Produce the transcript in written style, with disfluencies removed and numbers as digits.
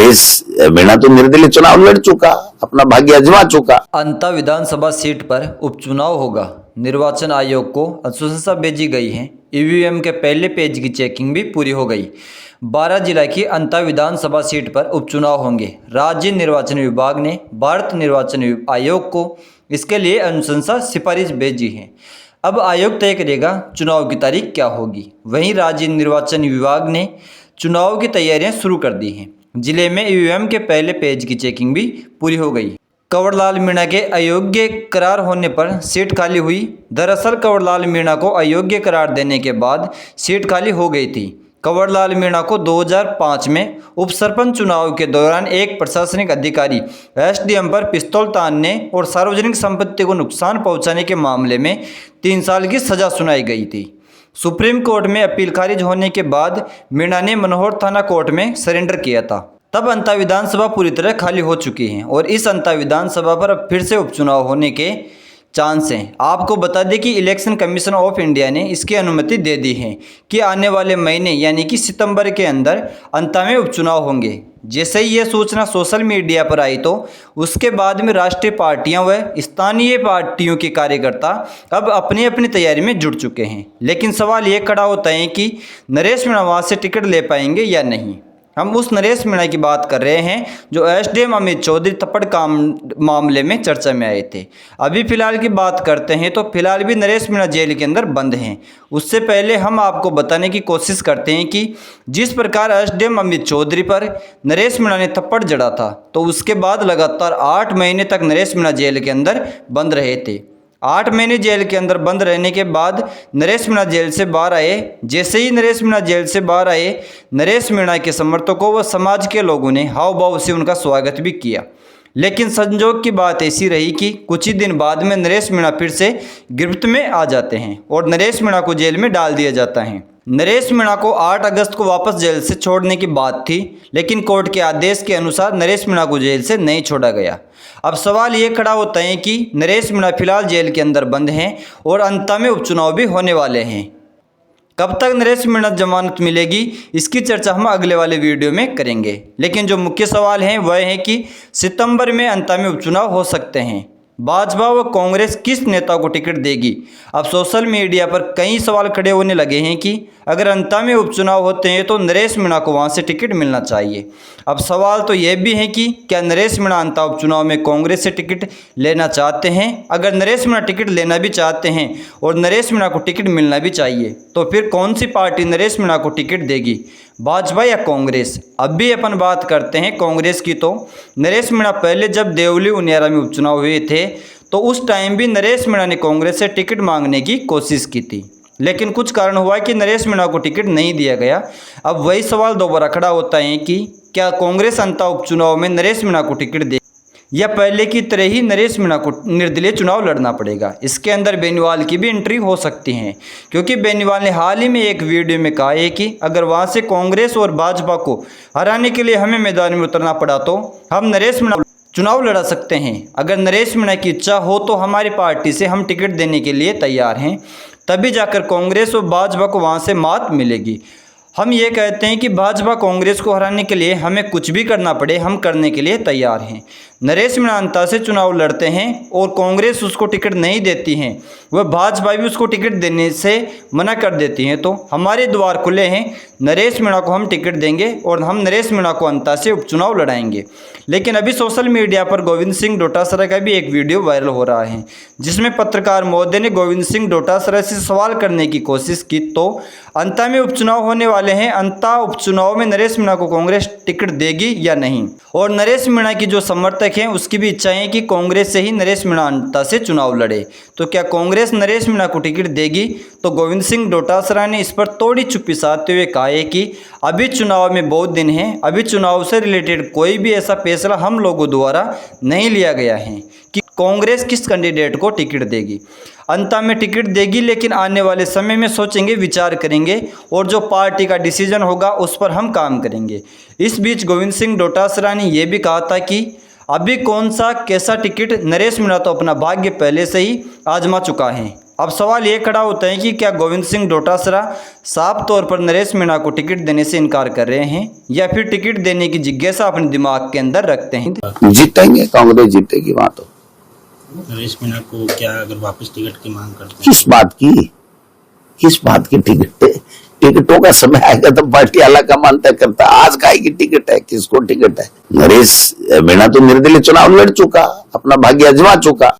नरेश मीणा तो निर्दलीय चुनाव लड़ चुका, अपना भाग्य आजमा चुका। अंता विधानसभा सीट पर उपचुनाव होगा। निर्वाचन आयोग को अनुशंसा भेजी गई है। ईवीएम के पहले पेज की चेकिंग भी पूरी हो गई। 12 जिला की अंता विधानसभा सीट पर उपचुनाव होंगे। राज्य निर्वाचन विभाग ने भारत निर्वाचन आयोग को इसके लिए अनुशंसा सिफारिश भेजी है। अब आयोग तय करेगा चुनाव की तारीख क्या होगी। वहीं राज्य निर्वाचन विभाग ने चुनाव की तैयारियां शुरू कर दी हैं। जिले में ईवीएम के पहले पेज की चेकिंग भी पूरी हो गई। कंवरलाल मीणा के अयोग्य करार होने पर सीट खाली हुई। दरअसल कंवरलाल मीणा को अयोग्य करार देने के बाद सीट खाली हो गई थी। कंवरलाल मीणा को 2005 में उपसरपंच चुनाव के दौरान एक प्रशासनिक अधिकारी एसडीएम पर पिस्तौल तानने और सार्वजनिक संपत्ति को नुकसान पहुंचाने के मामले में 3 साल की सजा सुनाई गई थी। सुप्रीम कोर्ट में अपील खारिज होने के बाद मीणा ने मनोहर थाना कोर्ट में सरेंडर किया था। तब अंता विधानसभा पूरी तरह खाली हो चुकी है और इस अंता विधानसभा पर अब फिर से उपचुनाव होने के चांस हैं। आपको बता दें कि इलेक्शन कमीशन ऑफ इंडिया ने इसकी अनुमति दे दी है कि आने वाले महीने यानी कि सितंबर के अंदर अंता में उपचुनाव होंगे। जैसे ही ये सूचना सोशल मीडिया पर आई तो उसके बाद में राष्ट्रीय पार्टियां व स्थानीय पार्टियों के कार्यकर्ता अब अपनी अपनी तैयारी में जुट चुके हैं। लेकिन सवाल ये खड़ा होता है कि नरेश मीणा वहाँ से टिकट ले पाएंगे या नहीं। हम उस नरेश मीणा की बात कर रहे हैं जो एसडीएम अमित चौधरी थप्पड़ मामले में चर्चा में आए थे। अभी फिलहाल की बात करते हैं तो फिलहाल भी नरेश मीणा जेल के अंदर बंद हैं। उससे पहले हम आपको बताने की कोशिश करते हैं कि जिस प्रकार एसडीएम अमित चौधरी पर नरेश मीणा ने थप्पड़ जड़ा था तो उसके बाद लगातार 8 महीने तक नरेश मीणा जेल के अंदर बंद रहे थे। 8 महीने जेल के अंदर बंद रहने के बाद नरेश मीणा जेल से बाहर आए। जैसे ही नरेश मीणा जेल से बाहर आए, नरेश मीणा के समर्थकों व समाज के लोगों ने हाव भाव से उनका स्वागत भी किया। लेकिन संजोग की बात ऐसी रही कि कुछ ही दिन बाद में नरेश मीणा फिर से गिरफ्त में आ जाते हैं और नरेश मीणा को जेल में डाल दिया जाता है। नरेश मीणा को 8 अगस्त को वापस जेल से छोड़ने की बात थी, लेकिन कोर्ट के आदेश के अनुसार नरेश मीणा को जेल से नहीं छोड़ा गया। अब सवाल ये खड़ा होता है कि नरेश मीणा फिलहाल जेल के अंदर बंद हैं और अंत में उपचुनाव भी होने वाले हैं। कब तक नरेश मीणा जमानत मिलेगी, इसकी चर्चा हम अगले वाले वीडियो में करेंगे। लेकिन जो मुख्य सवाल हैं वह है कि सितंबर में अंत में उपचुनाव हो सकते हैं। भाजपा व कांग्रेस किस नेता को टिकट देगी। अब सोशल मीडिया पर कई सवाल खड़े होने लगे हैं कि अगर अंता में उपचुनाव होते हैं तो नरेश मीणा को वहां से टिकट मिलना चाहिए। अब सवाल तो यह भी है कि क्या नरेश मीणा अंता उपचुनाव में कांग्रेस से टिकट लेना चाहते हैं। अगर नरेश मीणा टिकट लेना भी चाहते हैं और नरेश मीणा को टिकट मिलना भी चाहिए तो फिर कौन सी पार्टी नरेश मीणा को टिकट देगी, भाजपा या कांग्रेस। अब भी अपन बात करते हैं कांग्रेस की तो नरेश मीणा पहले जब देवली उनियारा में उपचुनाव हुए थे तो उस टाइम भी नरेश मीणा ने कांग्रेस से टिकट मांगने की कोशिश की थी, लेकिन कुछ कारण हुआ कि नरेश मीणा को टिकट नहीं दिया गया। अब वही सवाल दोबारा खड़ा होता है कि क्या कांग्रेस अंता उपचुनाव में नरेश मीणा को टिकट दे या पहले की तरह ही नरेश मीणा को निर्दलीय चुनाव लड़ना पड़ेगा। इसके अंदर बेनीवाल की भी एंट्री हो सकती है, क्योंकि बेनीवाल ने हाल ही में एक वीडियो में कहा है कि अगर वहां से कांग्रेस और भाजपा को हराने के लिए हमें मैदान में उतरना पड़ा तो हम नरेश मीणा चुनाव लड़ा सकते हैं। अगर नरेश मीणा की इच्छा हो तो हमारी पार्टी से हम टिकट देने के लिए तैयार हैं, तभी जाकर कांग्रेस और भाजपा को वहां से मात मिलेगी। हम ये कहते हैं कि भाजपा कांग्रेस को हराने के लिए हमें कुछ भी करना पड़े, हम करने के लिए तैयार हैं। नरेश मीणा अंता से चुनाव लड़ते हैं और कांग्रेस उसको टिकट नहीं देती हैं, वह भाजपा भी उसको टिकट देने से मना कर देती हैं, तो हमारे द्वार खुले हैं। नरेश मीणा को हम टिकट देंगे और हम नरेश मीणा को अंता से उपचुनाव लड़ाएंगे। लेकिन अभी सोशल मीडिया पर गोविंद सिंह डोटासरा का भी एक वीडियो वायरल हो रहा है, जिसमें पत्रकार महोदय ने गोविंद सिंह डोटासरा से सवाल करने की कोशिश की तो अंता में उपचुनाव होने वाले हैं, अंता उपचुनाव में नरेश मीणा को कांग्रेस टिकट देगी या नहीं। और नरेश मीणा की जो समर्थक हैं उसकी भी इच्छा है कि कांग्रेस से ही नरेश मीणा अंता से चुनाव लड़े। तो क्या कांग्रेस नरेश मीणा को टिकट देगी। तो गोविंद सिंह डोटासरा ने इस पर थोड़ी चुप्पी साधते हुए कहा है कि अभी चुनाव में बहुत दिन हैं, अभी चुनाव से रिलेटेड कोई भी ऐसा फैसला हम लोगों द्वारा नहीं लिया गया है कि कांग्रेस किस कैंडिडेट को टिकट देगी। अंता में टिकट देगी, लेकिन आने वाले समय में सोचेंगे, विचार करेंगे और जो पार्टी का डिसीजन होगा उस पर हम काम करेंगे। इस बीच गोविंद सिंह डोटासरा ने यह भी कहा था कि अभी कौन सा कैसा टिकट, नरेश मीणा तो अपना भाग्य पहले से ही आजमा चुका है। अब सवाल ये खड़ा होता है कि क्या गोविंद सिंह डोटासरा साफ तौर पर नरेश मीणा को टिकट देने से इनकार कर रहे हैं या फिर टिकट देने की जिज्ञासा अपने दिमाग के अंदर रखते हैं। जीतेंगे, कांग्रेस जीतेगी वहां तो। नरेश मीणा को क्या अगर वापस टिकट की मांग करते हैं? किस बात की टिकट? टिकटों का समय आएगा तो पार्टी अलग का मान तय करता। आज काहे की टिकट है, किसको टिकट है? नरेश मीणा तो निर्दलीय चुनाव लड़ चुका, अपना भाग्य आजमा चुका।